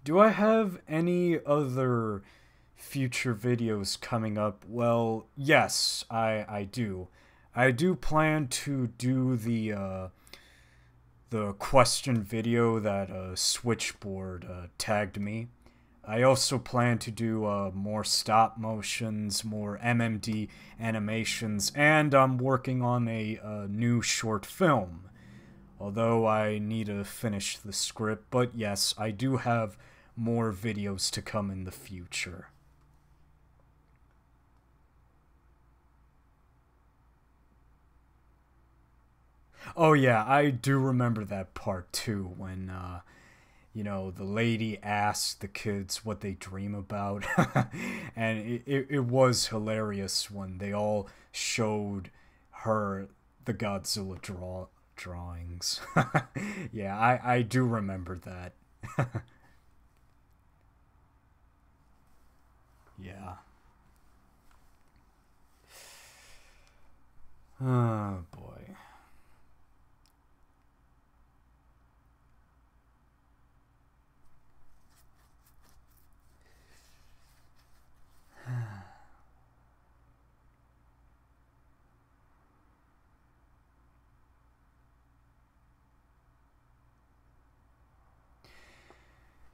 Do I have any other future videos coming up? Well, yes, I do. I do plan to do the question video that Switchboard tagged me. I also plan to do more stop motions, more MMD animations, and I'm working on a new short film. Although I need to finish the script, but yes, I do have more videos to come in the future. Oh yeah, I do remember that part too when the lady asked the kids what they dream about. And it was hilarious when they all showed her the Godzilla drawings. Yeah, I do remember that. Yeah. Oh boy.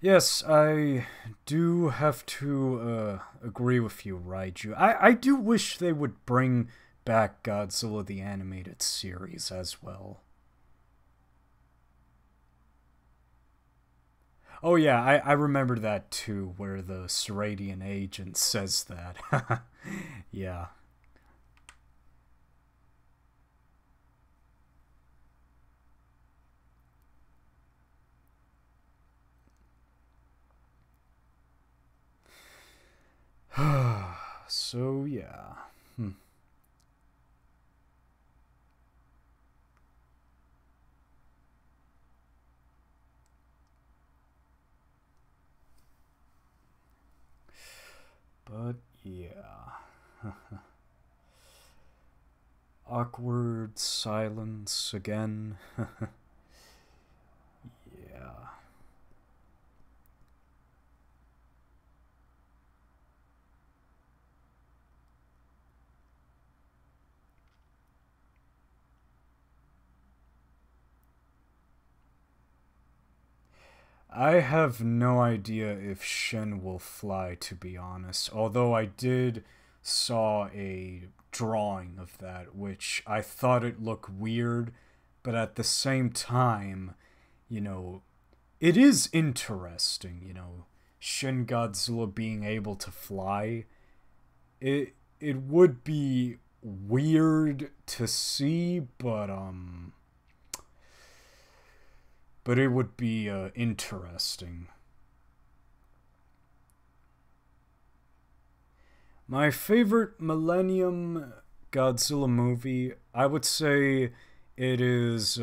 Yes, I do have to agree with you, Raiju. I do wish they would bring back Godzilla the Animated Series as well. Oh yeah, I remember that too, where the Seradian agent says that. Yeah. So yeah. Hmm. But yeah. Awkward silence again. Yeah. I have no idea if Shin will fly, to be honest. Although I did saw a drawing of that, which I thought it looked weird, but at the same time, you know, it is interesting, Shin Godzilla being able to fly. It would be weird to see, but it would be interesting. My favorite Millennium Godzilla movie, I would say it is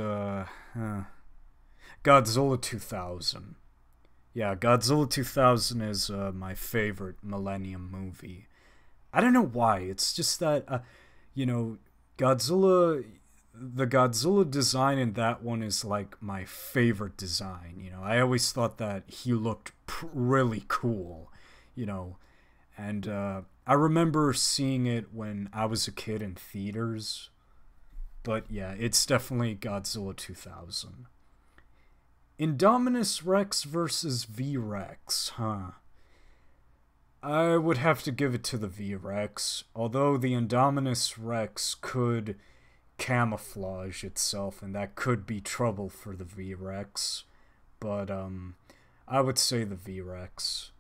Godzilla 2000. Yeah, Godzilla 2000 is my favorite Millennium movie. I don't know why. It's just that, you know, Godzilla, the Godzilla design in that one is like my favorite design. I always thought that he looked really cool, you know, and I remember seeing it when I was a kid in theaters. But yeah, it's definitely Godzilla 2000. Indominus Rex versus V-Rex, huh? I would have to give it to the V-Rex, although the Indominus Rex could camouflage itself, and that could be trouble for the V-Rex. But, I would say the V-Rex.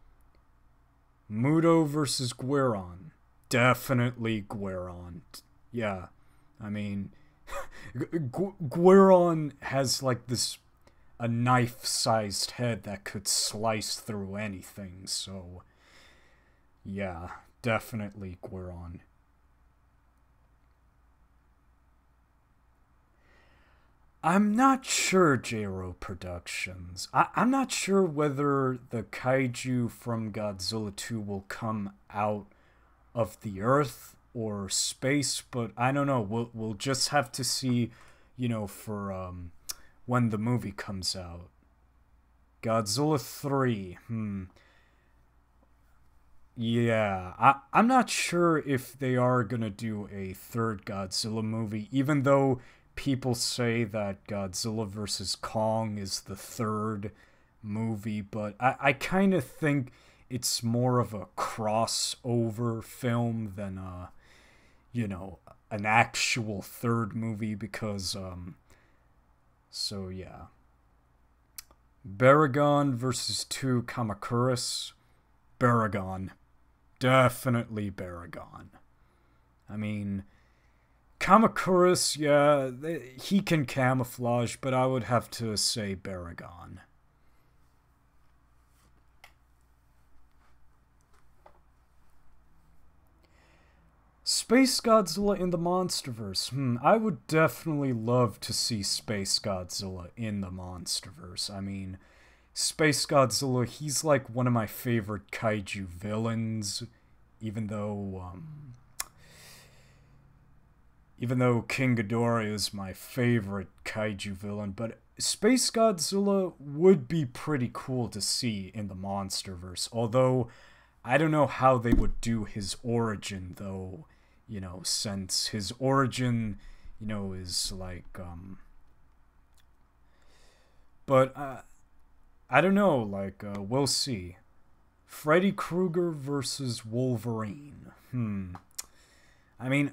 Muto versus Guiron. Definitely Guiron. Yeah, I mean, Guiron has like this a knife-sized head that could slice through anything, so yeah, definitely Guiron. I'm not sure, J-Ro Productions. I'm not sure whether the kaiju from Godzilla 2 will come out of the Earth or space, but I don't know. We'll just have to see, for when the movie comes out. Godzilla 3. Yeah, I'm not sure if they are gonna do a third Godzilla movie, even though people say that Godzilla vs. Kong is the third movie, but I kind of think it's more of a crossover film than an actual third movie because, so yeah. Baragon versus 2 Kamakuras. Baragon. Definitely Baragon. I mean, Kamakuras, yeah, he can camouflage, but I would have to say Baragon. Space Godzilla in the Monsterverse. I would definitely love to see Space Godzilla in the Monsterverse. I mean, Space Godzilla, he's like one of my favorite kaiju villains, even though King Ghidorah is my favorite kaiju villain, but Space Godzilla would be pretty cool to see in the Monsterverse, although I don't know how they would do his origin, though, since his origin, is like, but, I don't know, like, we'll see. Freddy Krueger versus Wolverine. I mean,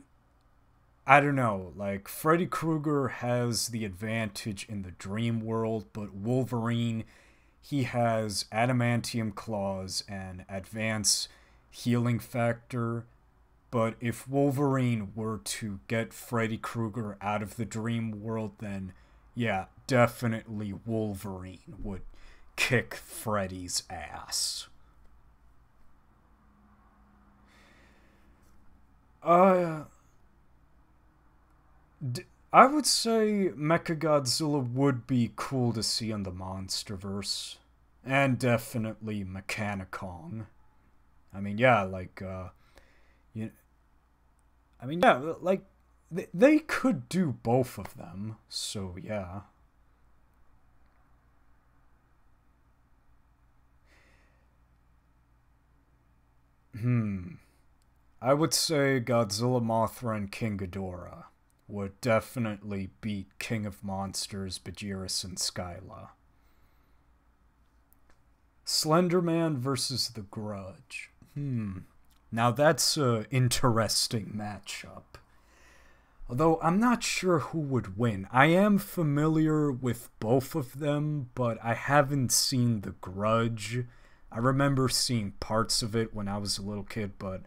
I don't know, like, Freddy Krueger has the advantage in the dream world, but Wolverine, he has adamantium claws and advanced healing factor. But if Wolverine were to get Freddy Krueger out of the dream world, then yeah, definitely Wolverine would kick Freddy's ass. I would say Mechagodzilla would be cool to see in the Monsterverse. And definitely Mechanicong. I mean, yeah, like, like, they could do both of them, so yeah. I would say Godzilla, Mothra, and King Ghidorah would definitely beat King of Monsters, Bejiris, and Skyla. Slenderman versus The Grudge. Now that's an interesting matchup. Although I'm not sure who would win. I am familiar with both of them, but I haven't seen The Grudge. I remember seeing parts of it when I was a little kid, but,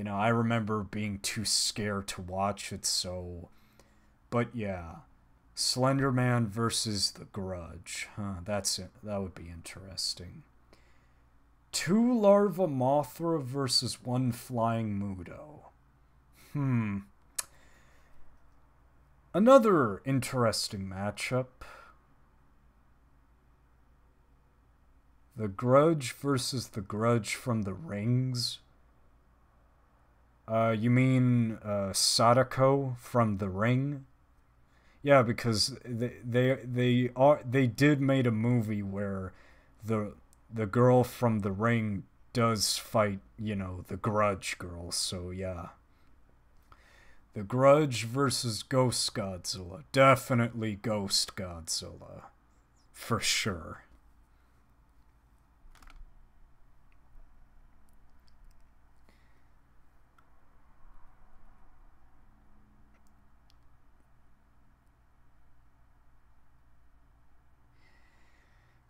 I remember being too scared to watch it, so... But yeah, Slenderman versus The Grudge. That's it. That would be interesting. 2 Larva Mothra versus 1 Flying Muto. Another interesting matchup. The Grudge versus the Grudge from the Rings. You mean Sadako from The Ring? Yeah, because they did made a movie where the the girl from The Ring does fight, the Grudge girl. So yeah, The Grudge versus Ghost Godzilla. Definitely Ghost Godzilla. For sure.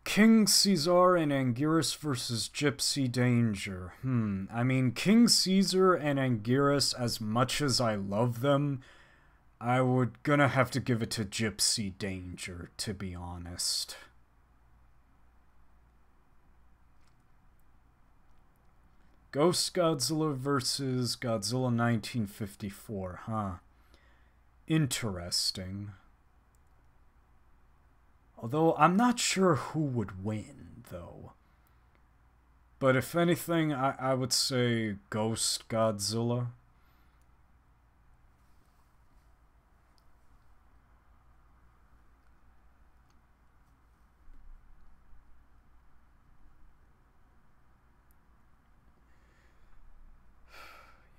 King Caesar and Anguirus versus Gypsy Danger. I mean, King Caesar and Anguirus, as much as I love them, I would gonna have to give it to Gypsy Danger, to be honest. Ghost Godzilla versus Godzilla 1954, huh? Interesting. Although I'm not sure who would win, though. But if anything, I would say Ghost Godzilla.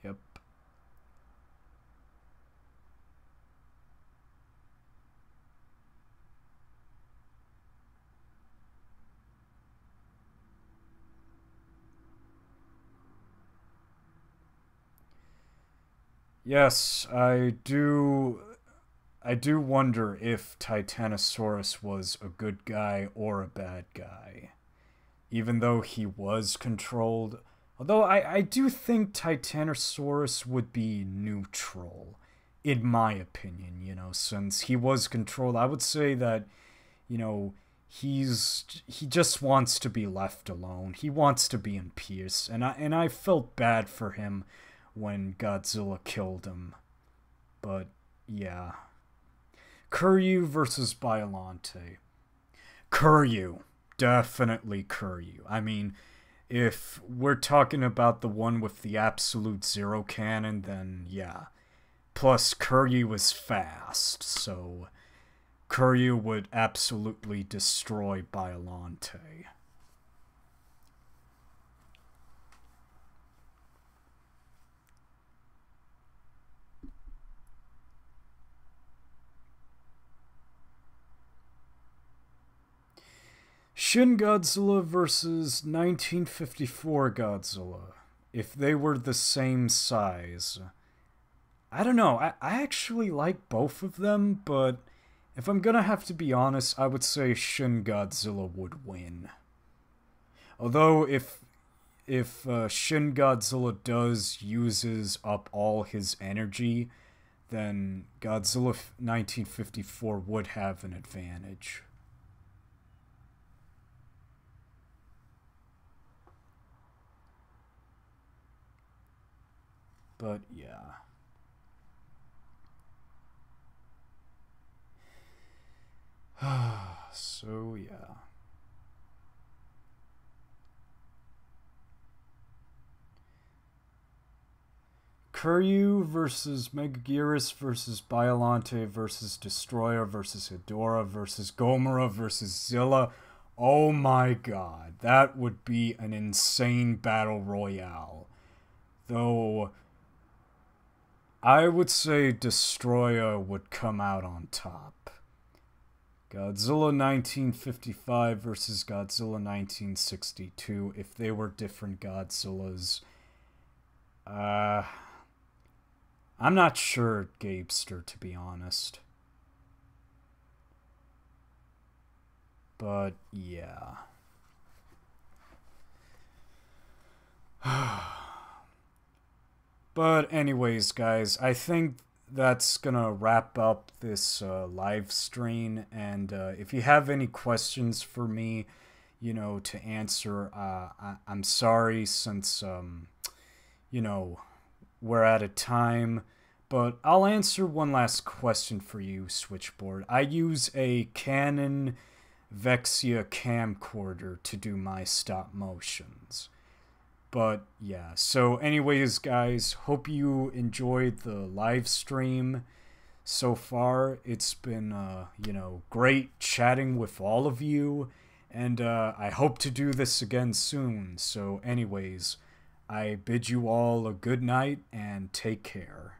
Yep. Yes, I do wonder if Titanosaurus was a good guy or a bad guy. Even though he was controlled. Although I do think Titanosaurus would be neutral, in my opinion, since he was controlled. I would say that, you know, he just wants to be left alone. He wants to be in peace. And I felt bad for him when Godzilla killed him. But yeah. Kuryu versus Biolante. Kuryu. Definitely Kuryu. I mean, if we're talking about the one with the absolute zero cannon, then yeah. Plus, Kuryu was fast, so Kuryu would absolutely destroy Biolante. Shin Godzilla versus 1954 Godzilla. If they were the same size. I don't know. I actually like both of them, but if I'm gonna have to be honest, I would say Shin Godzilla would win. Although if Shin Godzilla does uses up all his energy, then Godzilla 1954 would have an advantage. But yeah. So yeah. Kuryu versus Megaguirus versus Biolante versus Destroyer versus Hedorah versus Gomora versus Zilla. Oh my god, that would be an insane battle royale. Though I would say Destroyer would come out on top. Godzilla 1955 versus Godzilla 1962, if they were different Godzillas. I'm not sure, Gabester, to be honest. But, yeah. But anyways, guys, I think that's gonna wrap up this live stream. And if you have any questions for me, to answer, I'm sorry since, we're out of time. But I'll answer one last question for you, Switchboard. I use a Canon Vexia camcorder to do my stop motions. But yeah, so anyways, guys, hope you enjoyed the live stream. so far. It's been, great chatting with all of you, and I hope to do this again soon. So, anyways, I bid you all a good night and take care.